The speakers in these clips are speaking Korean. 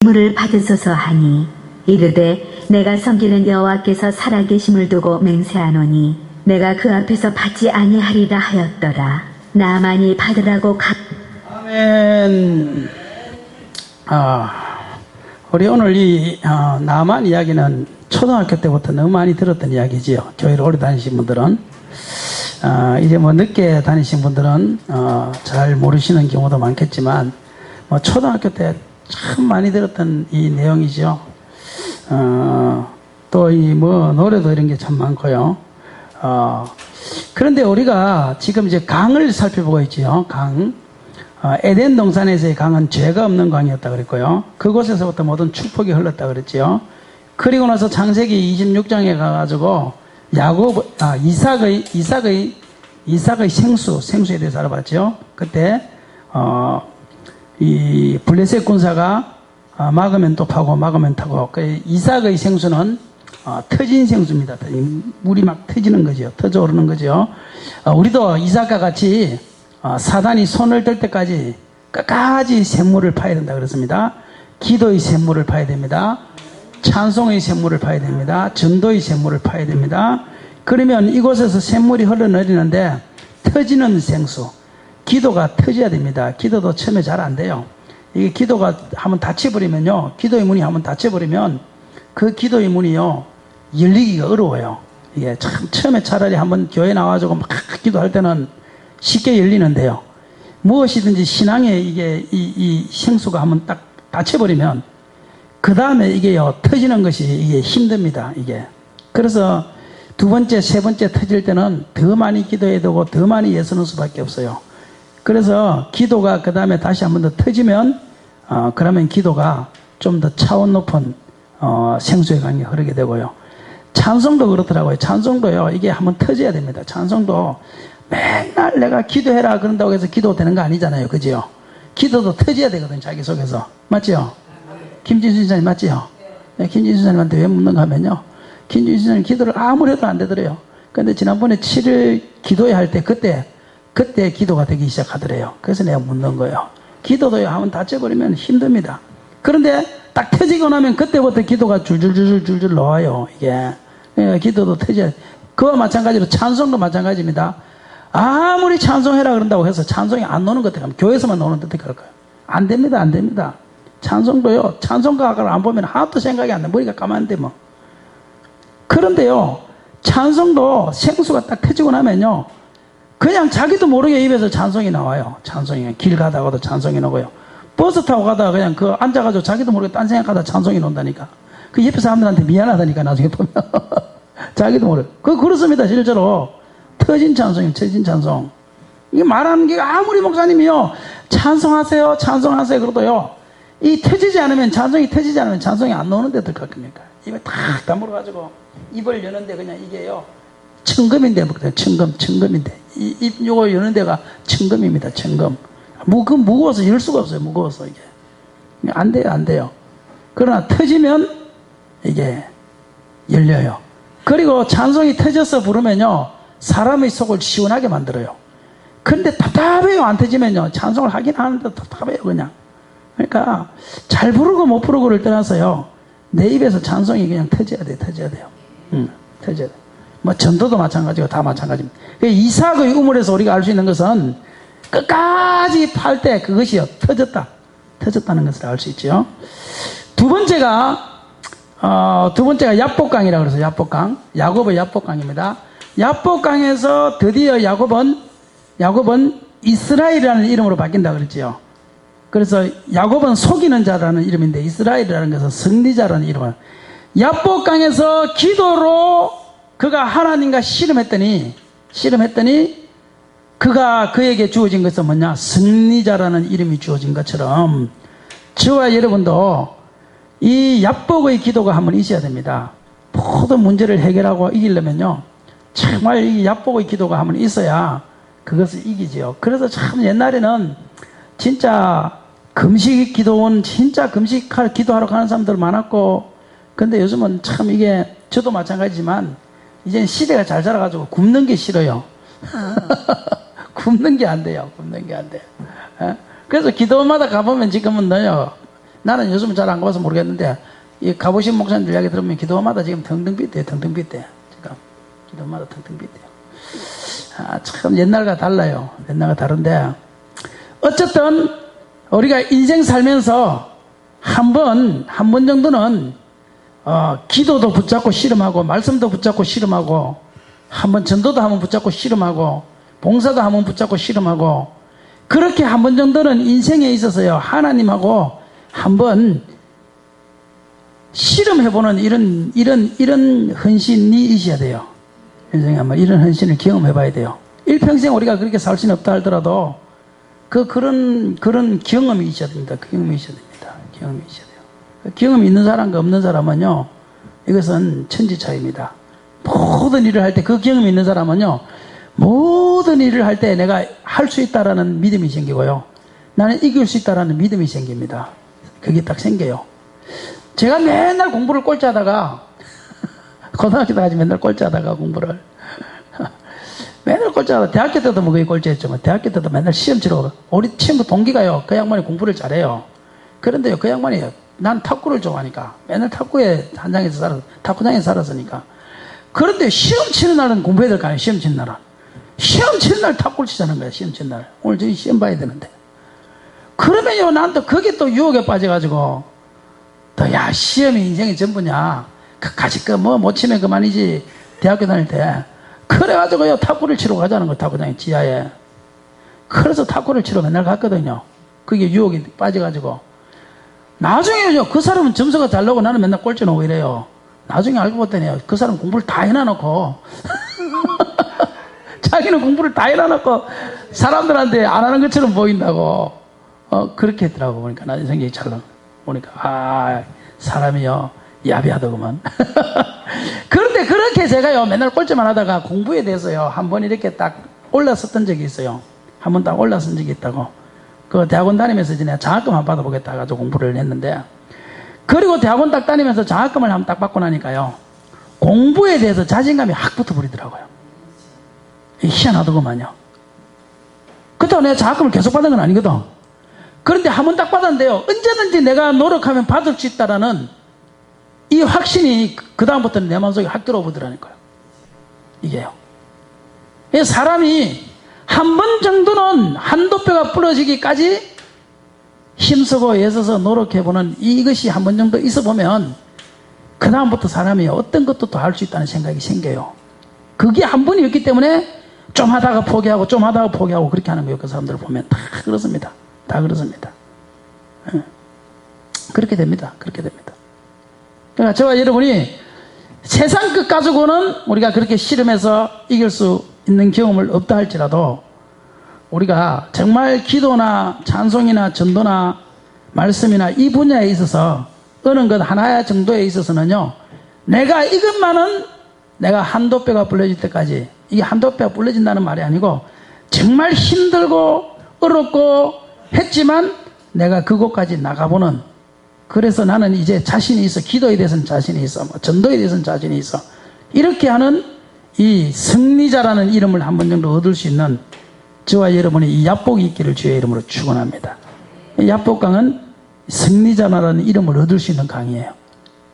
물을 받으소서 하니 이르되 내가 섬기는 여호와께서 살아계심을 두고 맹세하노니 내가 그 앞에서 받지 아니하리라 하였더라. 나만이 받으라고 아멘. 우리 오늘 이 나만 이야기는 초등학교 때부터 너무 많이 들었던 이야기지요. 교회를 오래 다니신 분들은 이제 뭐 늦게 다니신 분들은 잘 모르시는 경우도 많겠지만 뭐 초등학교 때 참 많이 들었던 이 내용이죠. 또 이 뭐 노래도 이런 게 참 많고요. 그런데 우리가 지금 이제 강을 살펴보고 있지요. 강. 에덴 동산에서의 강은 죄가 없는 강이었다 그랬고요. 그곳에서부터 모든 축복이 흘렀다 그랬지요. 그리고 나서 창세기 26장에 가가지고 이삭의 생수에 대해서 알아봤죠. 그때 이 블레셋 군사가 막으면 또 파고 막으면 타고 그 이삭의 생수는 터진 생수입니다. 물이 막 터지는 거죠. 터져 오르는 거죠. 우리도 이삭과 같이 사단이 손을 들 때까지 끝까지 샘물을 파야 된다 그랬습니다. 기도의 샘물을 파야 됩니다. 찬송의 샘물을 파야 됩니다. 전도의 샘물을 파야 됩니다. 그러면 이곳에서 샘물이 흘러내리는데 터지는 생수, 기도가 터져야 됩니다. 기도도 처음에 잘 안 돼요. 이게 기도가 한번 닫혀버리면요, 기도의 문이 한번 닫혀버리면 그 기도의 문이요 열리기가 어려워요. 이게 참 처음에 차라리 한번 교회 나와가지고 막 기도할 때는 쉽게 열리는데요. 무엇이든지 신앙에 이게 이 생수가 한번 딱 닫혀버리면 그 다음에 이게요 터지는 것이 이게 힘듭니다. 이게 그래서 두 번째, 세 번째 터질 때는 더 많이 기도해야 되고 더 많이 애쓰는 수밖에 없어요. 그래서 기도가 그 다음에 다시 한 번 더 터지면 그러면 기도가 좀 더 차원 높은 생수의 강이 흐르게 되고요. 찬송도 그렇더라고요. 찬송도요 이게 한번 터져야 됩니다. 찬송도 맨날 내가 기도해라 그런다고 해서 기도되는 거 아니잖아요. 그죠? 기도도 터져야 되거든요. 자기 속에서. 맞죠? 김진수 지사님 맞죠? 네, 김진수 지사님한테 왜 묻는가 하면요, 김진수 지사님 기도를 아무리 해도 안 되더래요. 근데 지난번에 7일 기도회 할 때 그때 기도가 되기 시작하더래요. 그래서 내가 묻는 거예요. 기도도요 한번 닫혀버리면 힘듭니다. 그런데 딱 터지고 나면 그때부터 기도가 줄줄 나와요. 이게 기도도 터져야 돼. 그와 마찬가지로 찬송도 마찬가지입니다. 아무리 찬송해라 그런다고 해서 찬송이 안 노는 것 같아요. 교회에서만 노는 듯 할까요? 안 됩니다. 안 됩니다. 찬송도요 찬송가를 안 보면 하나도 생각이 안 나. 머리가 까만데 뭐. 그런데요 찬송도 생수가 딱 터지고 나면요 그냥 자기도 모르게 입에서 찬송이 나와요. 찬송이 길 가다가도 찬송이 나고요. 버스 타고 가다가 그냥 그 앉아가지고 자기도 모르게 딴 생각하다 찬송이 나온다니까. 그 옆에 사람들한테 미안하다니까 나중에 보면. 자기도 모르게. 그렇습니다. 실제로. 터진 찬송이에요. 터진 찬송. 이게 말하는 게 아무리 목사님이요 찬송하세요 찬송하세요 그러도요 이 터지지 않으면 찬송이 터지지 않으면 찬송이 안 나오는데 어떡할 겁니까? 입에 탁 다물어가지고 입을 여는데 그냥 이게요 천금인데 천금인데 입 요거 여는 데가 천금입니다. 천금. 무거워서 열 수가 없어요. 무거워서 이게 안 돼요. 그러나 터지면 이게 열려요. 그리고 찬송이 터져서 부르면요 사람의 속을 시원하게 만들어요. 근데 답답해요. 안 터지면요 찬송을 하긴 하는데 답답해요 그냥. 그러니까 잘 부르고 못 부르고를 떠나서요 내 입에서 찬송이 그냥 터져야 돼요. 터져야 돼요. 터져야 돼요. 뭐 전도도 마찬가지고 다 마찬가지입니다. 이삭의 우물에서 우리가 알 수 있는 것은 끝까지 팔 때 그것이 터졌다는 것을 알 수 있죠. 두 번째가 야복강이라고 그래서 야복강, 야곱의 야복강입니다. 야복강에서 드디어 야곱은 이스라엘이라는 이름으로 바뀐다 그랬지요. 그래서 야곱은 속이는 자라는 이름인데 이스라엘이라는 것은 승리자라는 이름을. 야복강에서 기도로 그가 하나님과 씨름했더니 그에게 주어진 것은 뭐냐? 승리자라는 이름이 주어진 것처럼 저와 여러분도 이 야복의 기도가 한번 있어야 됩니다. 모든 문제를 해결하고 이기려면요 정말 이 야복의 기도가 한번 있어야 그것을 이기지요. 그래서 참 옛날에는 진짜 금식 기도원 진짜 기도하러 가는 사람들 많았고, 근데 요즘은 참 이게 저도 마찬가지지만 이제 시대가 잘 자라가지고 굶는 게 싫어요. 굶는 게 안 돼요. 그래서 기도원마다 가보면 지금은 너요 나는 요즘은 잘 안 가봐서 모르겠는데, 이 가보신 목사님들 이야기 들으면 기도마다 지금 텅텅 빗대요. 텅텅 빗대요. 지금 기도마다 텅텅 빗대요. 참 옛날과 달라요. 옛날과 다른데, 어쨌든 우리가 인생 살면서 한 번 정도는 기도도 붙잡고 씨름하고, 말씀도 붙잡고 씨름하고, 한번 전도도 한번 붙잡고 씨름하고, 봉사도 한번 붙잡고 씨름하고, 그렇게 한 번 정도는 인생에 있어서요, 하나님하고 한번 씨름해보는 이런 헌신이 있어야 돼요. 인생에 한번 이런 헌신을 경험해봐야 돼요. 일평생 우리가 그렇게 살 수는 없다 하더라도, 그런 경험이 있어야 됩니다. 경험이 있어야 됩니다. 경험이 있어야 돼요. 경험이 있는 사람과 없는 사람은요, 이것은 천지차이입니다. 모든 일을 할 때 그 경험이 있는 사람은요, 모든 일을 할 때 내가 할 수 있다라는 믿음이 생기고요, 나는 이길 수 있다라는 믿음이 생깁니다. 그게 딱 생겨요. 제가 맨날 공부를 꼴찌하다가 고등학교 때까지 맨날 꼴찌하다가 공부를 맨날 꼴찌하다가 대학교 때도 뭐 거의 꼴찌했지만, 대학교 때도 맨날 시험 치러, 우리 친구 동기가요, 그 양반이 공부를 잘해요. 그런데요, 그 양반이, 난 탁구를 좋아하니까 맨날 탁구에 한장에서 살아서, 탁구장에서 살았으니까. 그런데 시험 치는 날은 공부해야 될 거 아니에요. 시험 치는 날은. 시험 치는 날 탁구를 치자는 거야. 시험 치는 날. 오늘 저희 시험 봐야 되는데. 그러면요, 난 또 거기 또 유혹에 빠져가지고, 또 야, 시험이 인생의 전부냐, 그까짓 거 뭐 못 치면 그만이지. 대학교 다닐 때 그래가지고요, 탁구를 치러 가자는 거예요. 탁구장 지하에. 그래서 탁구를 치러 맨날 갔거든요. 그게 유혹이 빠져가지고. 나중에요, 그 사람은 점수가 잘 나오고 나는 맨날 꼴찌 나오고 이래요. 나중에 알고 봤더니 그 사람 공부를 다 해놔놓고 자기는 공부를 다 해놔놓고 사람들한테 안 하는 것처럼 보인다고 그렇게 했더라고. 보니까 나중에 성격이 잘 나오고 보니까 사람이요 야비하더구만. 그런데 그렇게 제가요 맨날 꼴찌만 하다가 공부에 대해서요 한번 이렇게 딱 올라섰던 적이 있어요. 한번 딱 올라선 적이 있다고. 그 대학원 다니면서 내가 장학금 한번 받아보겠다 해가지고 공부를 했는데, 그리고 대학원 딱 다니면서 장학금을 한번 딱 받고 나니까요, 공부에 대해서 자신감이 확 붙어버리더라고요. 희한하더구만요. 그렇다고 내가 장학금을 계속 받은 건 아니거든. 그런데 한번 딱 받았는데요, 언제든지 내가 노력하면 받을 수 있다라는 이 확신이 그다음부터는 내 마음속에 확 들어오더라니까요. 이게요. 사람이 한 번 정도는 한도뼈가 부러지기까지 힘쓰고 애써서 노력해보는 이것이 한 번 정도 있어보면 그 다음부터 사람이 어떤 것도 더 할 수 있다는 생각이 생겨요. 그게 한 번이었기 때문에 좀 하다가 포기하고 좀 하다가 포기하고 그렇게 하는 거예요. 그 사람들을 보면 다 그렇습니다. 다 그렇습니다. 그렇게 됩니다. 그렇게 됩니다. 그러니까 저와 여러분이 세상 끝 가지고는 우리가 그렇게 씨름해서 이길 수 있는 경험을 없다 할지라도, 우리가 정말 기도나 찬송이나 전도나 말씀이나 이 분야에 있어서 어느 것 하나 정도에 있어서는요, 내가 이것만은 내가 한도뼈가 부러질 때까지, 이게 한도뼈가 부러진다는 말이 아니고 정말 힘들고 어렵고 했지만 내가 그곳까지 나가보는, 그래서 나는 이제 자신이 있어, 기도에 대해서는 자신이 있어, 전도에 대해서는 자신이 있어, 이렇게 하는 이 승리자라는 이름을 한 번 정도 얻을 수 있는 저와 여러분의 이 야복이 있기를 주의 이름으로 축원합니다. 야복강은 승리자라는 이름을 얻을 수 있는 강이에요.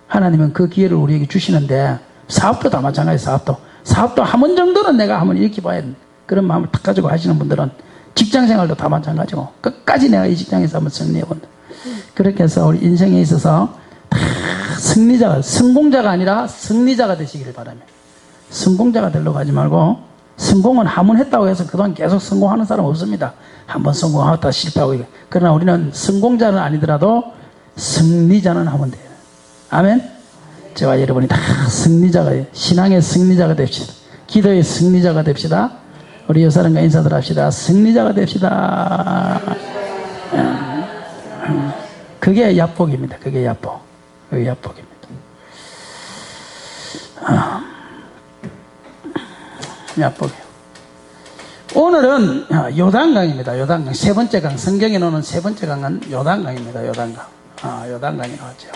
하나님은 그 기회를 우리에게 주시는데, 사업도 다 마찬가지예요. 사업도 한 번 정도는 내가 한번 이렇게 봐야 되는 그런 마음을 탁 가지고 하시는 분들은 직장생활도 다 마찬가지고 끝까지 내가 이 직장에서 한번 승리해본다. 그렇게 해서 우리 인생에 있어서 다 승리자가, 성공자가 아니라 승리자가 되시기를 바랍니다. 성공자가 되려고 하지 말고, 성공은 한 번 했다고 해서 그동안 계속 성공하는 사람 없습니다. 한 번 성공하다 실패하고. 그러나 우리는 성공자는 아니더라도 승리자는 하면 돼요. 아멘. 저와 여러분이 다 승리자가, 신앙의 승리자가 됩시다. 기도의 승리자가 됩시다. 우리 여사람과 인사들 합시다. 승리자가 됩시다. 그게 야복입니다. 그게 야복. 그게 야복입니다. 야복이에요. 오늘은 요단강입니다. 요단강. 세 번째 강. 성경에 나오는 세 번째 강은 요단강입니다. 요단강. 요단강이 나왔죠.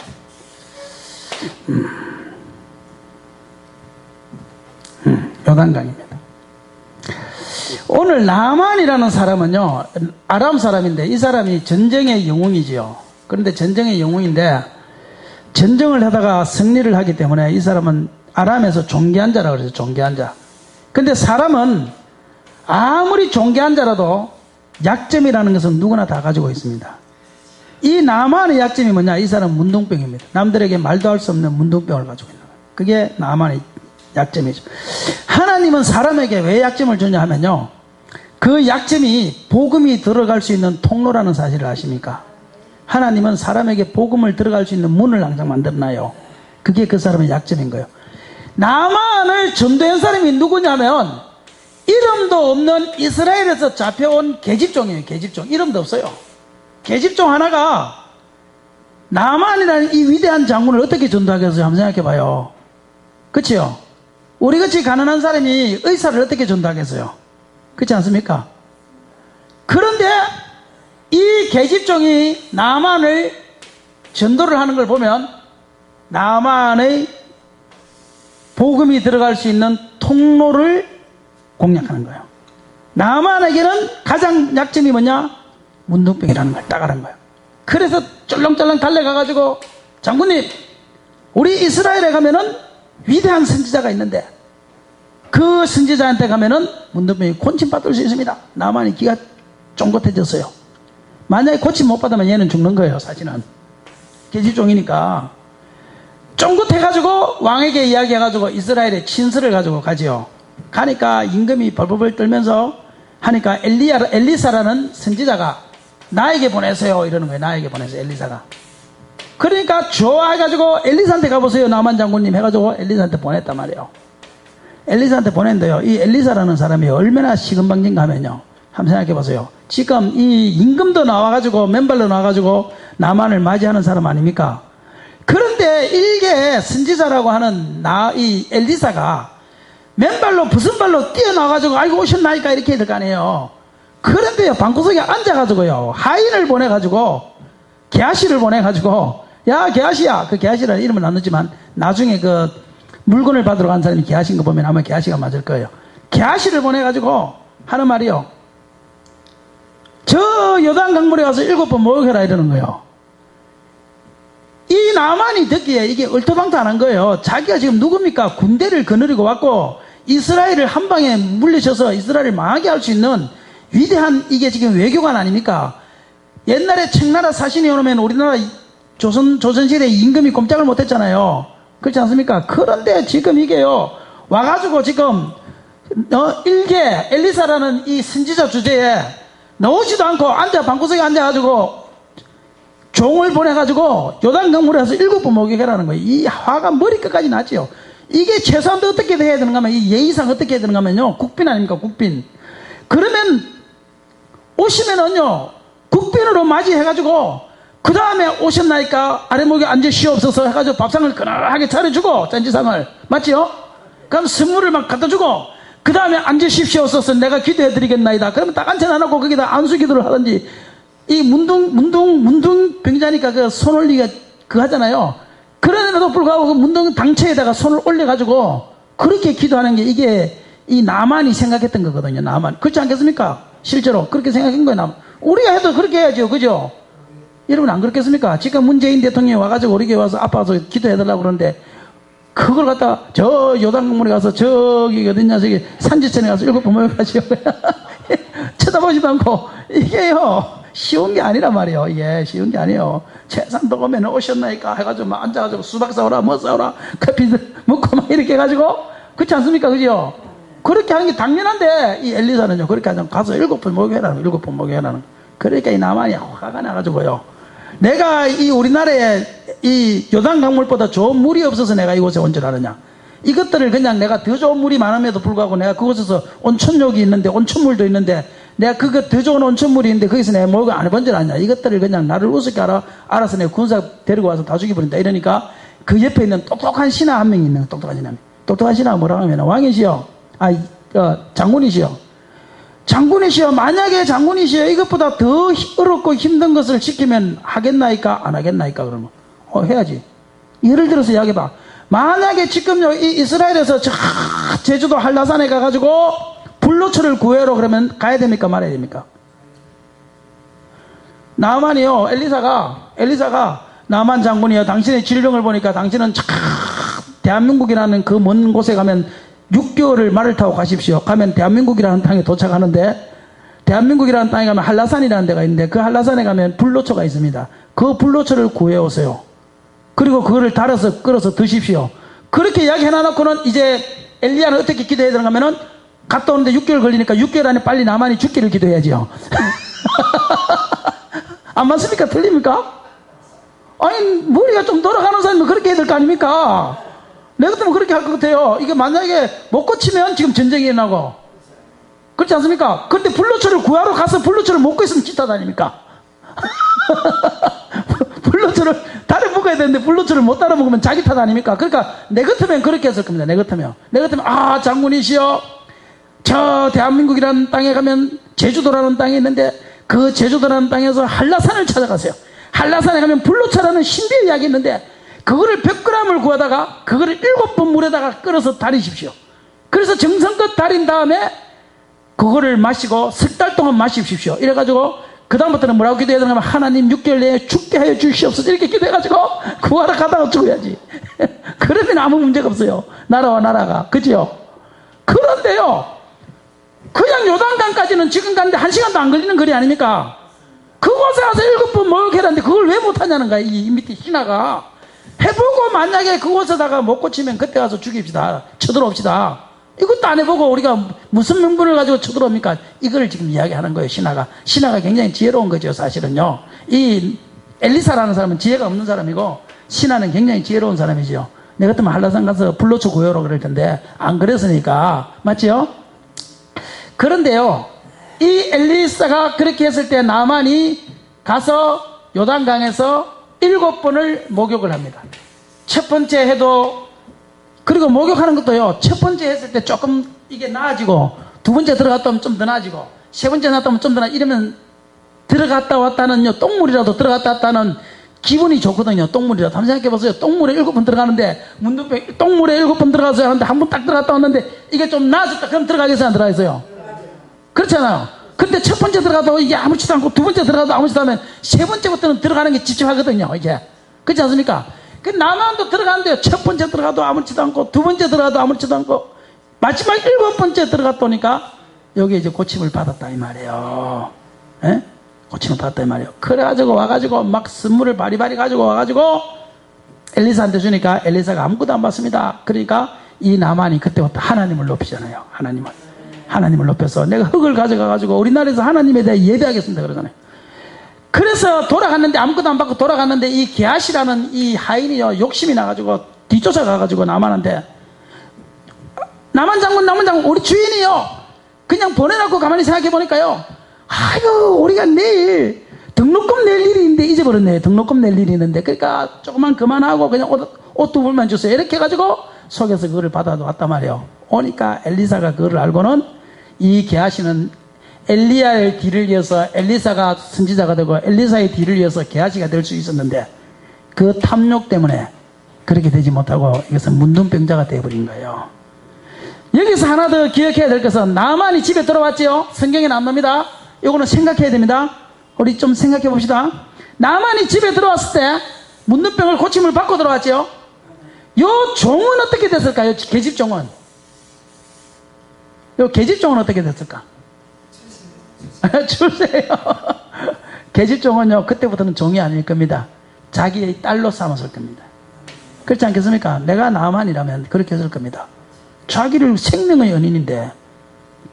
요단강입니다. 오늘 나만이라는 사람은요, 아람 사람인데 이 사람이 전쟁의 영웅이지요. 그런데 전쟁의 영웅인데 전쟁을 하다가 승리를 하기 때문에 이 사람은 아람에서 존귀한 자라고 그러죠. 존귀한 자. 근데 사람은 아무리 존귀한 자라도 약점이라는 것은 누구나 다 가지고 있습니다. 이 나만의 약점이 뭐냐? 이 사람은 문둥병입니다. 남들에게 말도 할 수 없는 문둥병을 가지고 있는 거예요. 그게 나만의 약점이죠. 하나님은 사람에게 왜 약점을 주냐 하면요, 그 약점이 복음이 들어갈 수 있는 통로라는 사실을 아십니까? 하나님은 사람에게 복음을 들어갈 수 있는 문을 항상 만들어놔요. 그게 그 사람의 약점인 거예요. 나만을 전도한 사람이 누구냐면 이름도 없는 이스라엘에서 잡혀온 계집종이에요. 계집종. 이름도 없어요. 계집종 하나가 나만이라는 이 위대한 장군을 어떻게 전도하겠어요? 한번 생각해 봐요. 그치요? 우리같이 가난한 사람이 의사를 어떻게 전도하겠어요? 그렇지 않습니까? 그런데 이 계집종이 나만을 전도를 하는 걸 보면 나만의 복음이 들어갈 수 있는 통로를 공략하는 거예요. 나만에게는 가장 약점이 뭐냐? 문둥병이라는 걸 딱 아는 거예요. 그래서 쫄렁쫄렁 달려가가지고, 장군님, 우리 이스라엘에 가면은 위대한 선지자가 있는데 그 선지자한테 가면은 문둥병이 고침받을 수 있습니다. 나만이 기가 쫑긋해졌어요. 만약에 고침 못 받으면 얘는 죽는 거예요. 사실은 계집종이니까. 쫑긋해가지고 왕에게 이야기해가지고 이스라엘의 친서를 가지고 가지요. 가니까 임금이 벌벌벌 떨면서 하니까 엘리사라는 선지자가 나에게 보내세요 이러는 거예요. 나에게 보내세요. 엘리사가. 그러니까 좋아해가지고 엘리사한테 가보세요 나만 장군님 해가지고 엘리사한테 보냈단 말이에요. 엘리사한테 보냈는데요, 이 엘리사라는 사람이 얼마나 시금방진가 하면요, 한번 생각해 보세요. 지금 이 임금도 나와가지고 맨발로 나와가지고 나만을 맞이하는 사람 아닙니까? 그런데 일개 선지자라고 하는 이 엘리사가 맨발로 무슨 발로 뛰어나와가지고 아이고 오셨나이까 이렇게 해야 될 거 아니에요. 그런데요, 방구석에 앉아가지고요, 하인을 보내가지고, 게하시를 보내가지고, 야 게하시야, 그 게하시라는 이름은 안 넣지만 나중에 그 물건을 받으러 간 사람이 게하시인 거 보면 아마 게하시가 맞을 거예요. 게하시를 보내가지고 하는 말이요, 저 요단 강물에 가서 7번 목욕해라 이러는 거예요. 이 나만이 듣기에 이게 얼토당토안한 거예요. 자기가 지금 누굽니까? 군대를 거느리고 왔고 이스라엘을 한 방에 물리쳐서 이스라엘을 망하게 할 수 있는 위대한 이게 지금 외교관 아닙니까? 옛날에 청나라 사신이 오면 우리나라 조선시대에 임금이 꼼짝을 못했잖아요. 그렇지 않습니까? 그런데 지금 이게요, 와가지고 지금 일개 엘리사라는 이 선지자 주제에 나오지도 않고 방구석에 앉아가지고 종을 보내가지고 요단강물에 가서 7번 목욕해라는 거예요. 이 화가 머리끝까지 나지요. 이게 최소한도 어떻게 해야 되는가 하면, 이 예의상 어떻게 해야 되는가 하면요, 국빈 아닙니까? 국빈. 그러면 오시면은요, 국빈으로 맞이해가지고 그 다음에 오셨나니까 아래목에 앉으시옵소서 해가지고 밥상을 그나하게 차려주고, 잔치상을, 맞지요? 그럼 선물을 막 갖다주고 그 다음에 앉으십시옵소서 내가 기도해드리겠나이다. 그러면 딱 앉혀 안 하고 거기다 안수기도를 하든지, 이 문둥병자니까 그 손 올리기가 그거 하잖아요. 그런데도 불구하고 그 문둥 당처에다가 손을 올려가지고 그렇게 기도하는 게 이게 이 나만이 생각했던 거거든요. 나만. 그렇지 않겠습니까? 실제로 그렇게 생각한 거예요. 우리가 해도 그렇게 해야죠. 그죠? 여러분 안 그렇겠습니까? 지금 문재인 대통령이 와가지고 우리 교회 와서 아파서 기도해달라고 그러는데 그걸 갖다 저 요단강물에 가서 저기 어딨냐 저기 산지천에 가서 7번 모여가지고 쳐다보지도 않고, 이게요 쉬운 게 아니란 말이에요. 이게 쉬운 게 아니에요. 최산도 오면 오셨나니까 해가지고 막 앉아가지고 수박 사오라 뭐 사오라 커피 먹고 막 이렇게 해가지고, 그렇지 않습니까? 그죠? 그렇게 하는 게 당연한데 이 엘리사는요 그렇게 하지 않고 가서 7번 목욕해라는, 7번 목욕해라는. 그러니까 이 나만이 화가 나가지고요, 내가 이 우리나라에 이 요단강물보다 좋은 물이 없어서 내가 이곳에 온 줄 아느냐, 이것들을 그냥 내가 더 좋은 물이 많음에도 불구하고 내가 그곳에서 온천욕이 있는데, 온천물도 있는데 내가 그거 더 좋은 온천물이 있는데 거기서 내가 목욕 안 해본 줄 아냐, 이것들을 그냥 나를 우습게 알아서 내가 군사 데리고 와서 다 죽여버린다 이러니까, 그 옆에 있는 똑똑한 신하 한 명이 있는 거예요. 똑똑한 신하. 똑똑한 신하가 뭐라고 하면, 왕이시여, 장군이시여, 장군이시여, 만약에 장군이시여 이것보다 더 어렵고 힘든 것을 시키면 하겠나이까 안 하겠나이까? 그러면 해야지. 예를 들어서 이야기해봐. 만약에 지금요 이 이스라엘에서 저 제주도 한라산에 가가지고 불로초를 구해로 그러면 가야 됩니까 말아야 됩니까? 나만이요, 엘리사가 나만 장군이요, 당신의 질병을 보니까 당신은 대한민국이라는 그 먼 곳에 가면 6개월을 말을 타고 가십시오. 가면 대한민국이라는 땅에 도착하는데, 대한민국이라는 땅에 가면 한라산이라는 데가 있는데, 그 한라산에 가면 불로초가 있습니다. 그 불로초를 구해오세요. 그리고 그거를 달아서 끓여서 드십시오. 그렇게 이야기 해놔놓고는 이제 엘리야는 어떻게 기도해야 되는가 하면은, 갔다 오는데 6개월 걸리니까 6개월 안에 빨리 나만이 죽기를 기도해야지요. 안 맞습니까? 틀립니까? 아니, 머리가 좀 돌아가는 사람이 그렇게 해야 될 거 아닙니까? 내 같으면 그렇게 할 것 같아요. 이게 만약에 못 고치면 지금 전쟁이 일어나고. 그렇지 않습니까? 그런데 불로초를 구하러 가서 불로초를 못 구했으면 짓다 다닙니까? 불로초를 다른 먹어야 되는데 불로초를 못 따라 먹으면 자기 탓 아닙니까? 그러니까 내 같으면 그렇게 했을 겁니다. 내 같으면 아, 장군이시여, 저 대한민국이라는 땅에 가면 제주도라는 땅이 있는데 그 제주도라는 땅에서 한라산을 찾아가세요. 한라산에 가면 불로초라는 신비의 이야기 있는데 그거를 100g을 구하다가 그거를 7번 물에다가 끓여서 달이십시오. 그래서 정성껏 달인 다음에 그거를 마시고 석 달 동안 마십시오. 이래가지고 그 다음부터는 뭐라고 기도해야 되나 하면, 하나님 6개월 내에 죽게 하여 주시옵소서, 이렇게 기도해가지고 구하러 가다가 죽어야지. 그러면 아무 문제가 없어요. 나라와 나라가. 그죠? 그런데요, 그냥 요단강까지는 지금 갔는데 1시간도 안 걸리는 거리 아닙니까? 그곳에 가서 7번 목욕해라는데 그걸 왜 못하냐는 거야, 이 밑에 신하가. 해보고 만약에 그곳에다가 못 고치면 그때 가서 죽입시다. 쳐들어옵시다. 이것도 안 해보고 우리가 무슨 명분을 가지고 쳐들어옵니까? 이걸 지금 이야기하는 거예요, 신하가. 신하가 굉장히 지혜로운 거죠, 사실은요. 이 엘리사라는 사람은 지혜가 없는 사람이고, 신하는 굉장히 지혜로운 사람이죠. 내 같으면 한라산 가서 불로초 구해오라 그럴 텐데 안 그랬으니까. 맞지요? 그런데요, 이 엘리사가 그렇게 했을 때 나만이 가서 요단강에서 7번을 목욕을 합니다. 첫 번째 해도, 그리고 목욕하는 것도요, 첫 번째 했을 때 조금 이게 나아지고, 두 번째 들어갔다 오면 좀 더 나아지고, 세 번째 나갔다 오면 좀 더 이러면 들어갔다 왔다는요, 똥물이라도 들어갔다 왔다는 기분이 좋거든요. 똥물이라도. 한번 생각해 보세요. 똥물에 7번 들어가는데, 문둥병, 똥물에 7번 들어가서야 하는데, 한 번 딱 들어갔다 왔는데, 이게 좀 나아졌다. 그럼 들어가겠어요? 안 들어가겠어요? 그렇잖아요. 근데 첫 번째 들어가도 이게 아무렇지도 않고, 두 번째 들어가도 아무렇지도 않으면, 세 번째부터는 들어가는 게 집중하거든요, 이게. 그렇지 않습니까? 그 나만도 들어가는데요, 첫 번째 들어가도 아무렇지도 않고, 두 번째 들어가도 아무렇지도 않고, 마지막 7번째 들어갔다 오니까, 여기 이제 고침을 받았다, 이 말이에요. 예? 고침을 받았다, 이 말이에요. 그래가지고 와가지고, 막 선물을 바리바리 가지고 와가지고, 엘리사한테 주니까, 엘리사가 아무것도 안 받습니다. 그러니까, 이 나만이 그때부터 하나님을 높이잖아요. 하나님을 높여서, 내가 흙을 가져가가지고, 우리나라에서 하나님에 대해 예배하겠습니다. 그러잖아요. 그래서 돌아갔는데, 아무것도 안 받고 돌아갔는데, 이 게하시라는 이 하인이요, 욕심이 나가지고, 뒤쫓아가가지고 나만한테, 나만 장군, 우리 주인이요, 그냥 보내라고 가만히 생각해보니까요, 아이고, 우리가 내일 등록금 낼 일이 있는데 잊어버렸네. 등록금 낼 일이 있는데, 그러니까 조금만 그만하고 그냥 옷 두 벌만 주세요. 이렇게 해가지고 속에서 그거를 받아왔단 말이에요. 오니까 엘리사가 그거를 알고는, 이 게하시는 엘리야의 뒤를 이어서 엘리사가 선지자가 되고, 엘리사의 뒤를 이어서 게하시가 될 수 있었는데, 그 탐욕 때문에 그렇게 되지 못하고 이것은 문둥병자가 되어버린 거예요. 여기서 하나 더 기억해야 될 것은, 나만이 집에 들어왔지요. 성경에는 안 나옵니다. 이거는 생각해야 됩니다. 우리 좀 생각해 봅시다. 나만이 집에 들어왔을 때 문둥병을 고침을 받고 들어왔지요. 요 종은 어떻게 됐을까요? 계집종은. 요 계집종은 어떻게 됐을까? 주세요. 계집종은요, 그때부터는 종이 아닐 겁니다. 자기의 딸로 삼았을 겁니다. 그렇지 않겠습니까? 내가 나만이라면 그렇게 했을 겁니다. 자기를 생명의 연인인데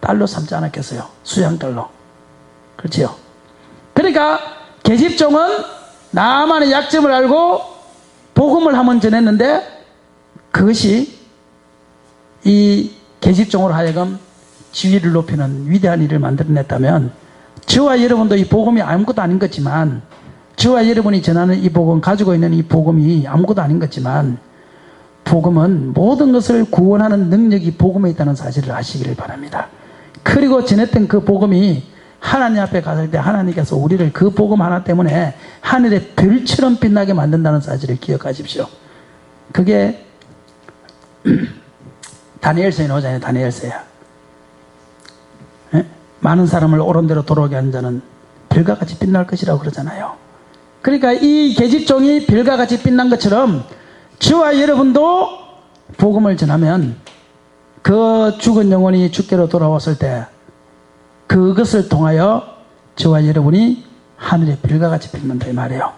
딸로 삼지 않았겠어요? 수양딸로. 그렇지요? 그러니까 계집종은 나만의 약점을 알고 복음을 한번 전했는데, 그것이 이 계집종으로 하여금 지위를 높이는 위대한 일을 만들어냈다면, 저와 여러분도 이 복음이 아무것도 아닌 거지만, 저와 여러분이 전하는 이 복음, 가지고 있는 이 복음이 아무것도 아닌 거지만, 복음은 모든 것을 구원하는 능력이 복음에 있다는 사실을 아시기를 바랍니다. 그리고 전했던 그 복음이 하나님 앞에 갔을 때 하나님께서 우리를 그 복음 하나 때문에 하늘의 별처럼 빛나게 만든다는 사실을 기억하십시오. 그게 다니엘서에 나오잖아요. 다니엘서야. 많은 사람을 옳은 대로 돌아오게 하는 자는 별과 같이 빛날 것이라고 그러잖아요. 그러니까 이 계집종이 별과 같이 빛난 것처럼 저와 여러분도 복음을 전하면 그 죽은 영혼이 주께로 돌아왔을 때 그것을 통하여 저와 여러분이 하늘의 별과 같이 빛난다 이 말이에요.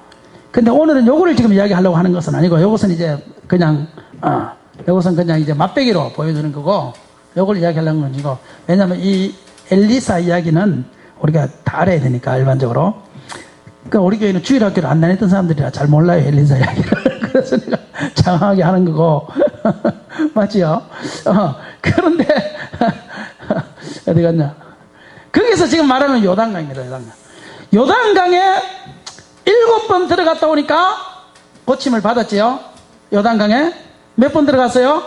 근데 오늘은 요거를 지금 이야기하려고 하는 것은 아니고 요것은 이제 그냥 요것은 그냥 이제 맛배기로 보여주는 거고 요걸 이야기하려는 건 아니고, 왜냐하면 이 엘리사 이야기는 우리가 다 알아야 되니까 일반적으로. 그러니까 우리 교회는 주일학교를 안 다녔던 사람들이라 잘 몰라요 엘리사 이야기를. 그래서 내가 장황하게 하는 거고 맞지요? 그런데 어디 갔냐? 거기서 지금 말하는 요단강입니다. 요단강에 7번 들어갔다 오니까 고침을 받았지요. 요단강에 몇 번 들어갔어요?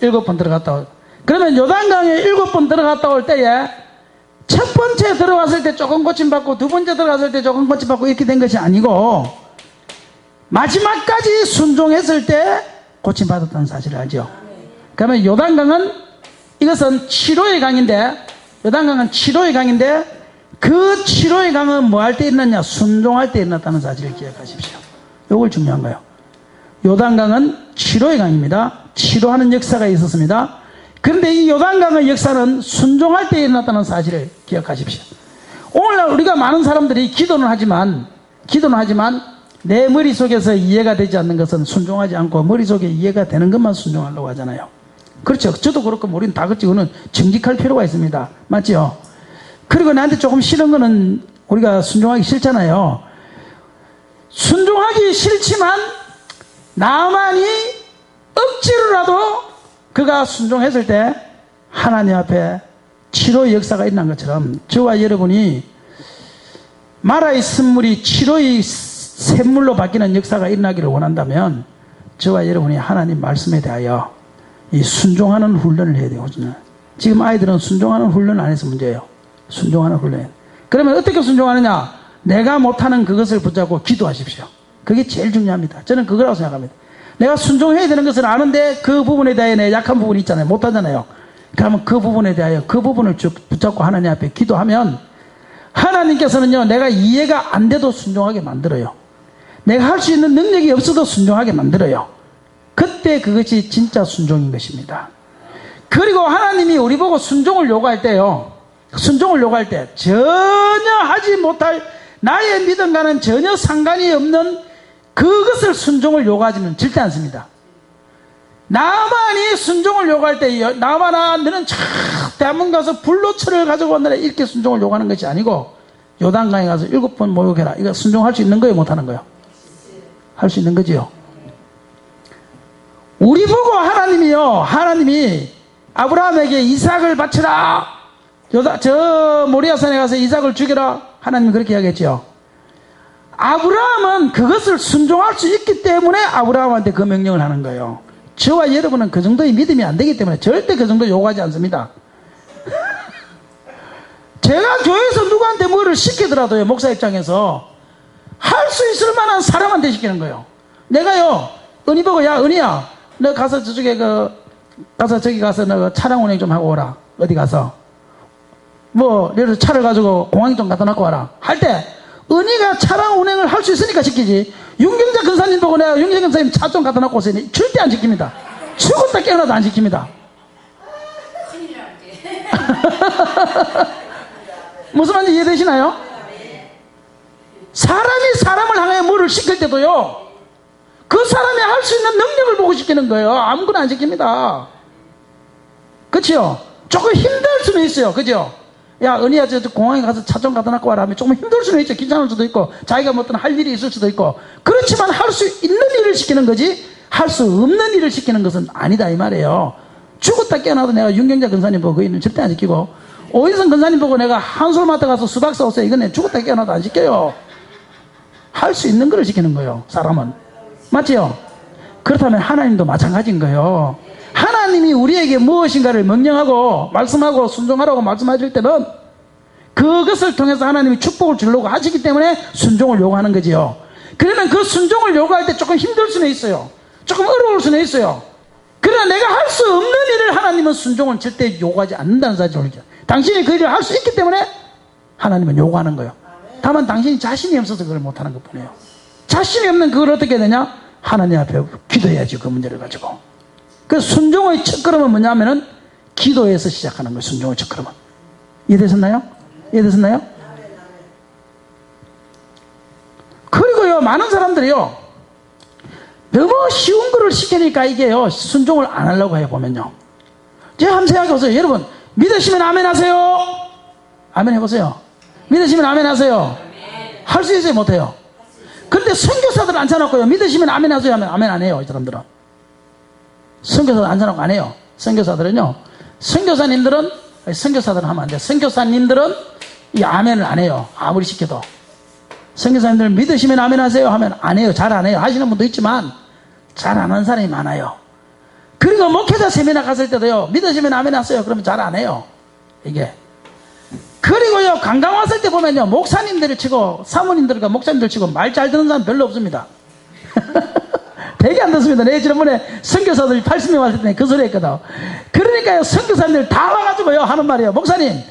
7번 들어갔다 올. 그러면 요단강에 7번 들어갔다 올 때에 첫 번째 들어갔을 때 조금 고침받고 두 번째 들어갔을 때 조금 고침받고 이렇게 된 것이 아니고 마지막까지 순종했을 때 고침받았다는 사실을 알죠. 그러면 요단강은 이것은 치료의 강인데, 요단강은 치료의 강인데 그 치료의 강은 뭐 할 때 일어났냐? 순종할 때 일어났다는 사실을 기억하십시오. 이걸 중요한 거예요. 요단강은 치료의 강입니다. 치료하는 역사가 있었습니다. 그런데 이 요단강의 역사는 순종할 때 일어났다는 사실을 기억하십시오. 오늘날 우리가 많은 사람들이 기도는 하지만 내 머릿속에서 이해가 되지 않는 것은 순종하지 않고 머릿속에 이해가 되는 것만 순종하려고 하잖아요. 그렇죠. 저도 그렇고 우리는 다 그렇지. 그거는 정직할 필요가 있습니다. 맞죠? 그리고 나한테 조금 싫은 거는 우리가 순종하기 싫잖아요. 순종하기 싫지만 나만이 억지로라도 그가 순종했을 때 하나님 앞에 치료의 역사가 일어난 것처럼 저와 여러분이 마라의 선물이 치료의 샘물로 바뀌는 역사가 일어나기를 원한다면 저와 여러분이 하나님 말씀에 대하여 이 순종하는 훈련을 해야 돼요. 지금 아이들은 순종하는 훈련 안 해서 문제예요. 순종하는 훈련. 그러면 어떻게 순종하느냐? 내가 못하는 그것을 붙잡고 기도하십시오. 그게 제일 중요합니다. 저는 그거라고 생각합니다. 내가 순종해야 되는 것을 아는데 그 부분에 대해 내 약한 부분이 있잖아요. 못하잖아요. 그러면 그 부분에 대하여 그 부분을 붙잡고 하나님 앞에 기도하면 하나님께서는요, 내가 이해가 안 돼도 순종하게 만들어요. 내가 할 수 있는 능력이 없어도 순종하게 만들어요. 그때 그것이 진짜 순종인 것입니다. 그리고 하나님이 우리 보고 순종을 요구할 때요, 순종을 요구할 때 전혀 하지 못할 나의 믿음과는 전혀 상관이 없는 그것을 순종을 요구하지는 절대 않습니다. 나만이 순종을 요구할 때 나만아 너는 참 대문 가서 불로초를 가지고 온다라 이렇게 순종을 요구하는 것이 아니고 요단강에 가서 7번 모욕해라. 이거 순종할 수 있는 거예요, 못하는 거예요? 할 수 있는 거지요. 우리 보고 하나님이 아브라함에게 이삭을 바치라, 저 모리아산에 가서 이삭을 죽여라, 하나님이 그렇게 이야기했죠. 아브라함은 그것을 순종할 수 있기 때문에 아브라함한테 그 명령을 하는 거예요. 저와 여러분은 그 정도의 믿음이 안 되기 때문에 절대 그 정도 요구하지 않습니다. 제가 교회에서 누구한테 뭐를 시키더라도요, 목사 입장에서 할 수 있을 만한 사람한테 시키는 거예요. 내가요, 은희 보고, 야, 은희야, 너 가서 저쪽에 저기 가서 너 차량 운행 좀 하고 오라. 어디 가서. 예를 들어서 차를 가지고 공항에 좀 갖다 놓고 와라. 할 때, 은희가 차량 운행을 할 수 있으니까 시키지. 윤경자 근사님 보고 내가 윤경자 근사님 차 좀 갖다 놓고 오세요. 절대 안 시킵니다. 죽었다 깨어나도 안 시킵니다. 무슨 말인지 이해되시나요? 사람이 사람을 향해 뭐를 시킬 때도요, 그 사람이 할 수 있는 능력을 보고 시키는 거예요. 아무거나 안 시킵니다. 그렇죠? 조금 힘들 수는 있어요. 그죠? 야, 은희야, 저 공항에 가서 차 좀 갖다 놓고 와라 하면 조금 힘들 수는 있죠. 귀찮을 수도 있고, 자기가 뭐 어떤 할 일이 있을 수도 있고. 그렇지만 할 수 있는 일을 시키는 거지, 할 수 없는 일을 시키는 것은 아니다, 이 말이에요. 죽었다 깨어나도 내가 윤경자 근사님 보고 그 일은 절대 안 시키고, 오인성 근사님 보고 내가 한솔마트 가서 수박 사오세요. 이건 내가 죽었다 깨어나도 안 시켜요. 할 수 있는 걸 시키는 거예요, 사람은. 맞지요? 그렇다면 하나님도 마찬가지인 거예요. 하나님이 우리에게 무엇인가를 명령하고 말씀하고 순종하라고 말씀하실 때는 그것을 통해서 하나님이 축복을 주려고 하시기 때문에 순종을 요구하는 거지요. 그러면 그 순종을 요구할 때 조금 힘들 수는 있어요. 조금 어려울 수는 있어요. 그러나 내가 할 수 없는 일을 하나님은 순종을 절대 요구하지 않는다는 사실을. 당신이 그 일을 할 수 있기 때문에 하나님은 요구하는 거예요. 다만 당신이 자신이 없어서 그걸 못하는 것 뿐이에요. 자신이 없는 그걸 어떻게 해야 되냐? 하나님 앞에 기도해야지, 그 문제를 가지고. 그 순종의 첫걸음은 뭐냐면은 기도에서 시작하는 거예요. 순종의 첫걸음은. 이해되셨나요? 이해되셨나요? 그리고요, 많은 사람들이요, 너무 쉬운 거를 시키니까 이게요, 순종을 안 하려고 해 보면요. 제가 한번 생각해 보세요. 여러분, 믿으시면 아멘 하세요. 아멘 해보세요. 믿으시면 아멘 하세요. 할 수 있어요, 못해요? 그런데 선교사들은 앉혀놓고요, 믿으시면 아멘 하세요 하면 아멘 안 해요, 이 사람들은. 선교사들 앉혀놓고 안 해요. 선교사들은요, 선교사들은 하면 안 돼요. 선교사님들은 이 아멘을 안 해요. 아무리 시켜도. 선교사님들 믿으시면 아멘 하세요 하면 안 해요. 잘 안 해요. 하시는 분도 있지만 잘 안 하는 사람이 많아요. 그리고 목회자 세미나 갔을 때도요, 믿으시면 아멘 하세요 그러면 잘 안 해요, 이게. 그리고요, 관광 왔을 때 보면요, 목사님들을 치고 사모님들과 목사님들 치고 말 잘 듣는 사람 별로 없습니다. 되게 안 듣습니다. 내가 지난번에 선교사들 80명 왔을 때 그 소리 했거든. 그러니까요, 선교사님들 다 와가지고요 하는 말이에요. 목사님,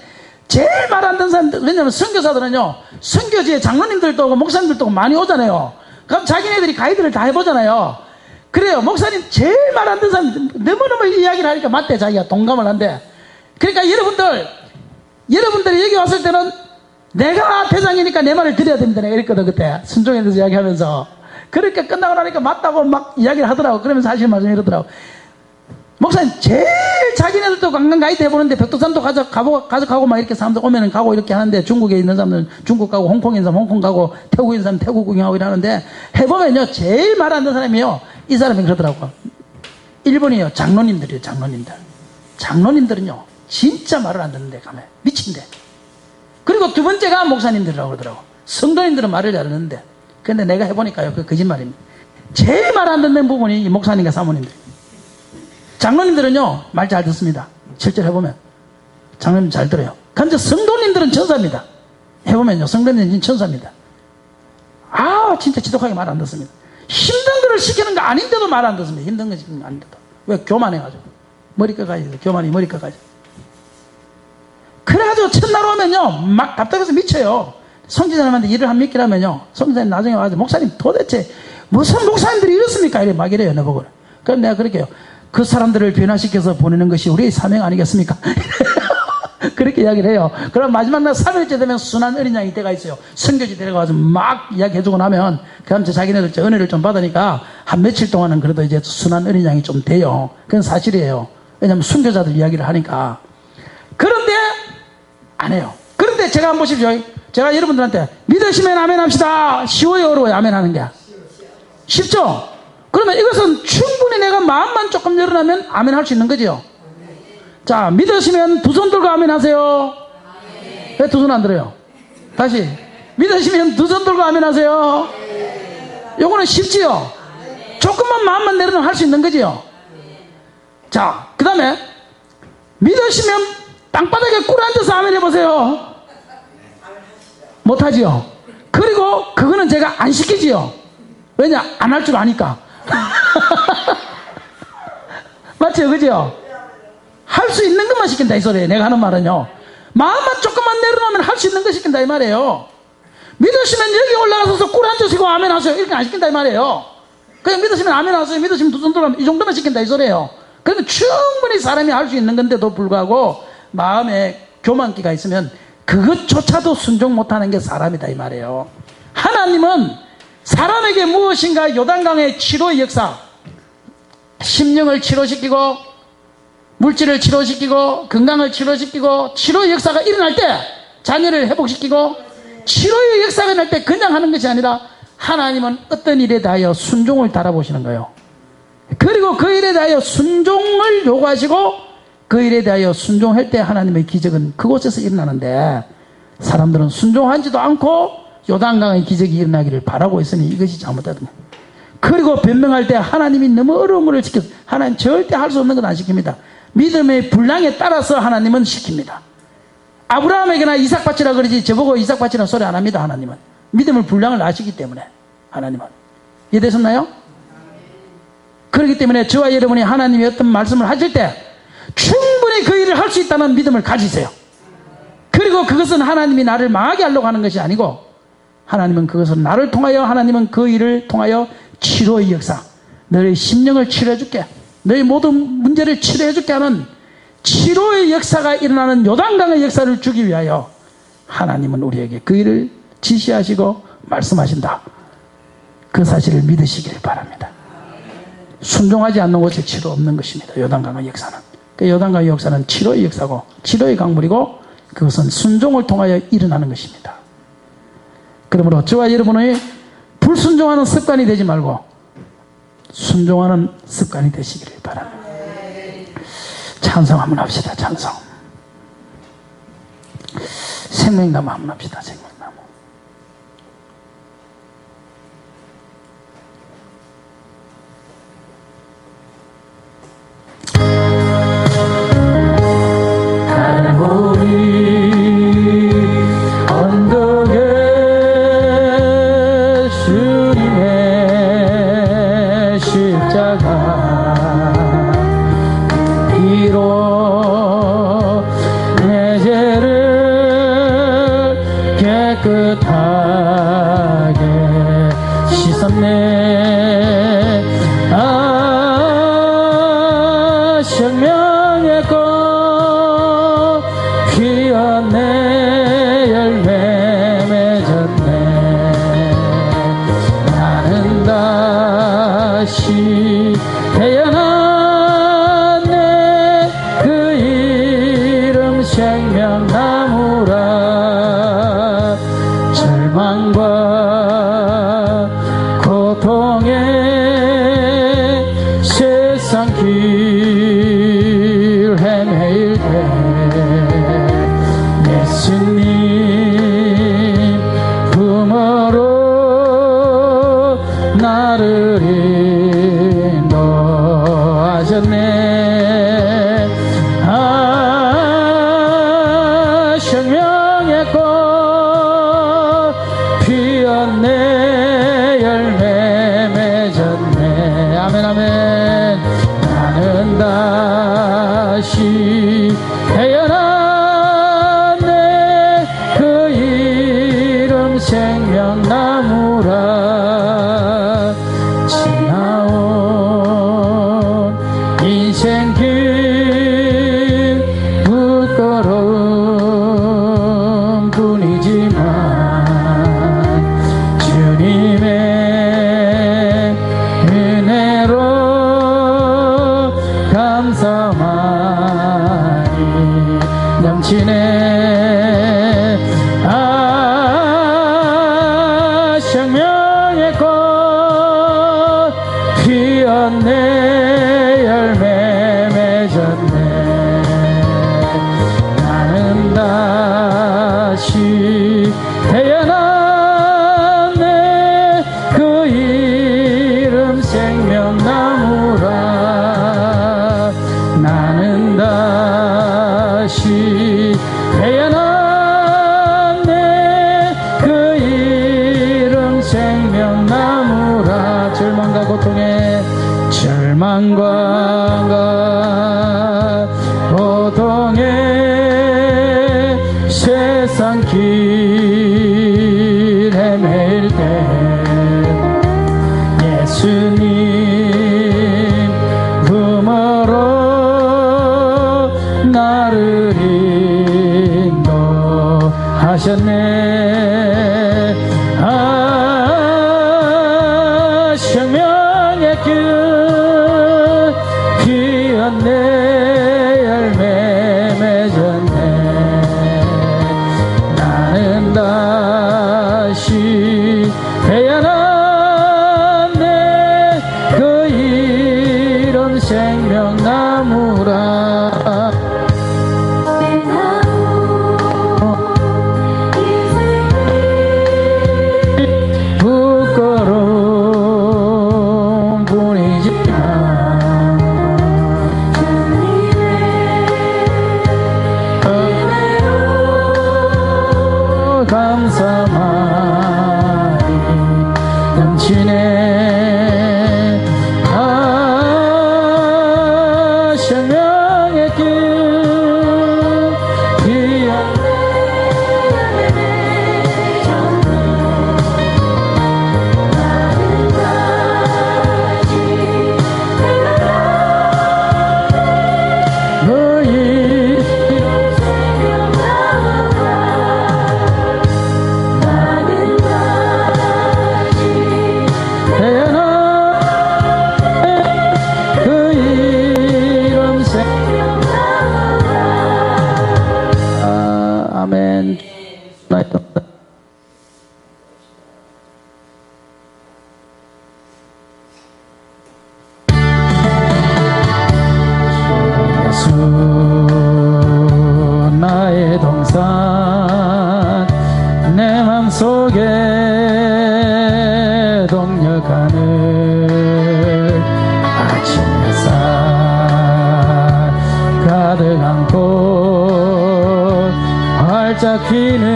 제일 말 안 듣는 사람들, 왜냐면 선교사들은요, 선교지에 장로님들도 오고 목사님들도 오고 많이 오잖아요. 그럼 자기네들이 가이드를 다 해보잖아요. 그래요, 목사님 제일 말 안 듣는 사람 너무너무 이야기를 하니까 맞대, 자기가 동감을 한대. 그러니까 여러분들이 여기 왔을 때는 내가 대장이니까 내 말을 드려야 됩니다. 내가 이랬거든, 그때. 순종에 대해서 이야기하면서. 그러니까 끝나고 나니까 맞다고 막 이야기를 하더라고. 그러면서 하시는 말씀이 이러더라고. 목사님, 제일 자기네들도 관광 가이드 해보는데 백두산도 가져가고 막 이렇게 사람들 오면은 가고 이렇게 하는데, 중국에 있는 사람들은 중국 가고, 홍콩에 있는 사람 홍콩 가고, 태국에 있는 사람 태국 구경하고 이러는데, 해보면요, 제일 말 안 듣는 사람이요, 이 사람이 그러더라고. 일본이요, 장로님들이에요, 장로님들. 장로님들은요, 진짜 말을 안 듣는데, 가면 미친데. 그리고 두 번째가 목사님들이라고 그러더라고. 성도님들은 말을 잘 듣는데. 근데 내가 해보니까요, 그 거짓말입니다. 제일 말 안 듣는 부분이 이 목사님과 사모님들. 장로님들은요, 말 잘 듣습니다. 실제로 해보면. 장로님 잘 들어요. 근데 성도님들은 천사입니다. 해보면요, 성도님들은 천사입니다. 아, 진짜 지독하게 말 안 듣습니다. 힘든 거를 시키는 거 아닌데도 말 안 듣습니다. 힘든 거 시키는 거 아닌데도. 왜? 교만해가지고. 머리끝까지, 교만이 머리끝까지. 그래가지고 첫날 오면요, 막 답답해서 미쳐요. 성지자님한테 일을 한 몇 개를 하면요, 성지자님 나중에 와서, 목사님 도대체 무슨 목사님들이 이렇습니까? 이래 막 이래요, 내보고. 그럼 내가 그렇게 해요. 그 사람들을 변화시켜서 보내는 것이 우리의 사명 아니겠습니까? 그렇게 이야기를 해요. 그럼 마지막 날 3일째 되면 순한 어린 양이 때가 있어요. 선교지 데려가서 막 이야기해주고 나면, 그 다음 자기네들 은혜를 좀 받으니까 한 며칠 동안은 그래도 이제 순한 어린 양이 좀 돼요. 그건 사실이에요. 왜냐면 순교자들 이야기를 하니까. 그런데 안 해요. 그런데 제가 한번 보십시오. 제가 여러분들한테 믿으시면 아멘 합시다. 쉬워요, 어려워요? 아멘 하는 게 쉽죠? 그러면 이것은 충분히 내가 마음만 조금 열어놓으면 아멘 할 수 있는 거죠. 자, 믿으시면 두 손 들고 아멘 하세요. 왜 두 손 안 들어요? 다시. 믿으시면 두 손 들고 아멘 하세요. 요거는 쉽지요. 조금만 마음만 내려놓으면 할 수 있는 거지요. 자, 그 다음에 믿으시면 땅바닥에 꿇어 앉아서 아멘 해보세요. 못하지요. 그리고 그거는 제가 안 시키지요. 왜냐? 안 할 줄 아니까. 맞죠? 그죠? 할 수 있는 것만 시킨다 이 소리예요. 내가 하는 말은요, 마음만 조금만 내려놓으면 할 수 있는 거 시킨다 이 말이에요. 믿으시면 여기 올라가서 꿇어 앉으시고 아멘 하세요. 이렇게 안 시킨다 이 말이에요. 그냥 믿으시면 아멘 하세요. 믿으시면 두 손 들어 이 정도만 시킨다 이 소리예요. 그러면 충분히 사람이 할 수 있는 건데도 불구하고 마음에 교만기가 있으면 그것조차도 순종 못하는 게 사람이다 이 말이에요. 하나님은 사람에게 무엇인가 요단강의 치료의 역사, 심령을 치료시키고 물질을 치료시키고 건강을 치료시키고 치료의 역사가 일어날 때, 자녀를 회복시키고 치료의 역사가 일어날 때 그냥 하는 것이 아니라 하나님은 어떤 일에 대하여 순종을 달아보시는 거예요. 그리고 그 일에 대하여 순종을 요구하시고 그 일에 대하여 순종할 때 하나님의 기적은 그곳에서 일어나는데, 사람들은 순종하지도 않고 요단강의 기적이 일어나기를 바라고 있으니 이것이 잘못된 거예요. 그리고 변명할 때 하나님이 너무 어려운 것을 시켜서, 하나님 절대 할 수 없는 건 안 시킵니다. 믿음의 분량에 따라서 하나님은 시킵니다. 아브라함에게나 이삭 바치라 그러지 저보고 이삭 바치라는 소리 안 합니다. 하나님은 믿음의 분량을 아시기 때문에. 하나님은 이해되셨나요? 그렇기 때문에 저와 여러분이 하나님이 어떤 말씀을 하실 때 충분히 그 일을 할 수 있다는 믿음을 가지세요. 그리고 그것은 하나님이 나를 망하게 하려고 하는 것이 아니고 하나님은 그것을 나를 통하여, 하나님은 그 일을 통하여 치료의 역사, 너의 심령을 치료해줄게, 너의 모든 문제를 치료해줄게 하는 치료의 역사가 일어나는 요단강의 역사를 주기 위하여 하나님은 우리에게 그 일을 지시하시고 말씀하신다. 그 사실을 믿으시길 바랍니다. 순종하지 않는 곳에 치료 없는 것입니다. 요단강의 역사는. 그 요단강의 역사는 치료의 역사고 치료의 강물이고 그것은 순종을 통하여 일어나는 것입니다. 그러므로 저와 여러분의 불순종하는 습관이 되지 말고 순종하는 습관이 되시기를 바랍니다. 찬송 한번 합시다. 찬송. 생명나무 한번 합시다. 생명나무. 깨끗하게 씻었네. 아, 생명의 꽃 피었네. 열매 맺었네. 나는 다시 태어났네. 그 이름 생명나무라. 절망과 고통에 세상 길 헤매일 때 예수님 품으로 나를 인도하셨네. 아, 생명의 꽃 피었네. 열매 맺었네. 아멘 아멘. 나는 다시 태어났네. 그 이름 생명나무라. 지나온 인생길 부끄러운 뿐이지만 주님의 은혜로 감사만이 넘치네. 아, 생명의 꽃 피었네. 열매 맺었네. 나는 다시 태어났네. 그 이름 생명나무라. 나는 다시 태어났네. 그 이름 생명나무라. 절망과 고통에 세상 길 헤맬 때 예수님 품으로 나를 인도하셨네. 아, 생명의 길 피었네. 열매 맺었네. 나는 다시 태어났네. 그 이름 생명나무라. 부끄러운 뿐이지만 감사만이 넘치네. 아, 생명의 활짝 피는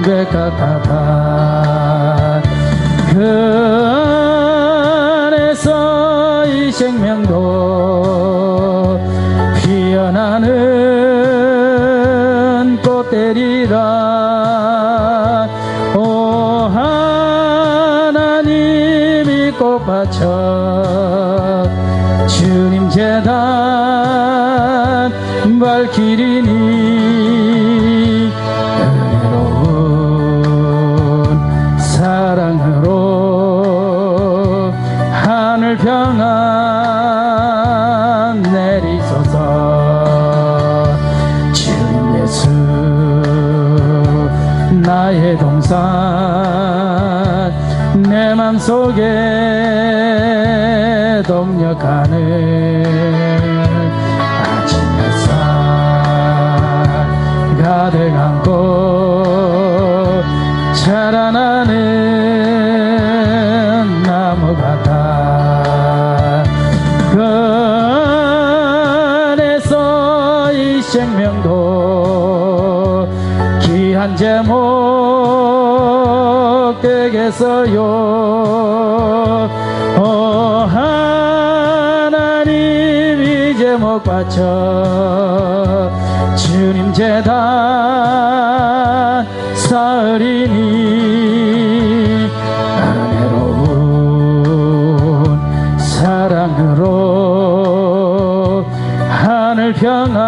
백합花그 안에서 이 생명도 피어나는 꽃되리라. 오 하나님이 꽃밭여 주님 재단 밝히리니 은혜로운 사랑으로 하늘 평안 내리소서. 주님 예수 나의 동산 내 맘속에 동력하는 아침 햇살 가득 안고 자라나는 나무 같아. 그 안에서 이 생명도 귀한 제목 되겠어요. 오 하나님 이 제목 바쳐 주님 재단 쌓으리니 은혜로운 사랑으로 하늘 평안